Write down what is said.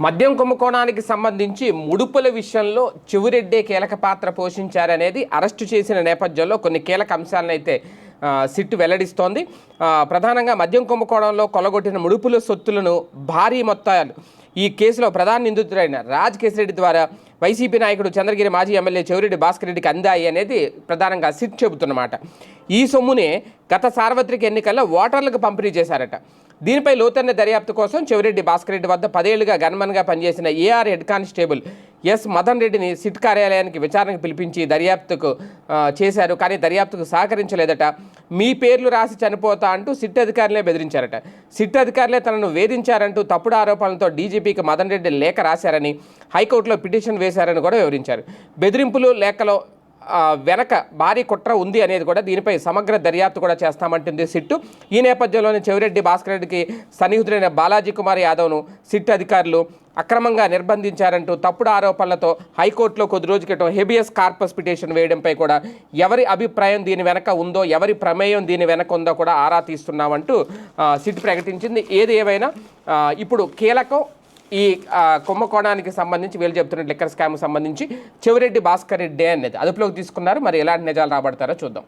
మద్యం కుంభకోణానికి సంబంధించి ముడుపుల విషయంలో చెవిరెడ్డే కీలక పాత్ర పోషించారనేది అరెస్టు చేసిన నేపథ్యంలో కొన్ని కీలక అంశాలను అయితే సిట్ వెల్లడిస్తోంది. ప్రధానంగా మద్యం కుంభకోణంలో కొల్లగొట్టిన ముడుపుల సొత్తులను భారీ మొత్తాలు ఈ కేసులో ప్రధాన నిందితుడైన రాజ్ కేసిరెడ్డి ద్వారా వైసీపీ నాయకుడు చంద్రగిరి మాజీ ఎమ్మెల్యే చెవిరెడ్డి భాస్కర్ రెడ్డికి అందాయి అనేది ప్రధానంగా సిట్ చెబుతున్నమాట. ఈ సొమ్మునే గత సార్వత్రిక ఎన్నికల్లో ఓటర్లకు పంపిణీ చేశారట. దీనిపై లోతైన దర్యాప్తు కోసం చెవిరెడ్డి భాస్కర్ రెడ్డి వద్ద 10 ఏళ్లుగా గన్మన్గా పనిచేసిన AR head constable S Madan రెడ్డిని సిట్ కార్యాలయానికి విచారణకు పిలిపించి దర్యాప్తుకు చేశారు. కానీ దర్యాప్తుకు సహకరించలేదట. మీ పేర్లు రాసి చనిపోతా అంటూ సిట్ అధికారులే బెదిరించారట. సిట్ అధికారులే తనను వేధించారంటూ తప్పుడు ఆరోపణలతో డీజీపీకి మదన్ రెడ్డి లేఖ రాశారని, హైకోర్టులో పిటిషన్ వేశారని కూడా వివరించారు. బెదిరింపులు లేఖలో వెనక భారీ కుట్ర ఉంది అనేది కూడా దీనిపై సమగ్ర దర్యాప్తు కూడా చేస్తామంటుంది సిట్టు. ఈ నేపథ్యంలోనే చెవిరెడ్డి భాస్కర్ రెడ్డికి సన్నిహితుడైన బాలాజీ కుమార్ యాదవ్ను సిట్ అధికారులు అక్రమంగా నిర్బంధించారంటూ తప్పుడు ఆరోపణలతో హైకోర్టులో కొద్ది రోజు క్రితం హెబియస్ కార్పస్ పిటిషన్ వేయడంపై కూడా ఎవరి అభిప్రాయం దీని వెనక ఉందో, ఎవరి ప్రమేయం దీని వెనక ఉందో కూడా ఆరా తీస్తున్నామంటూ సిట్ ప్రకటించింది. ఏది ఏమైనా ఇప్పుడు కీలకం ఈ కుంభకోణానికి సంబంధించి వీళ్ళు చెప్తున్న లిక్కర్ స్కామ్కి సంబంధించి చెవిరెడ్డి భాస్కర్ రెడ్డి అనేది అదుపులోకి తీసుకున్నారు. మరి ఎలాంటి నిజాలు రాబడతారో చూద్దాం.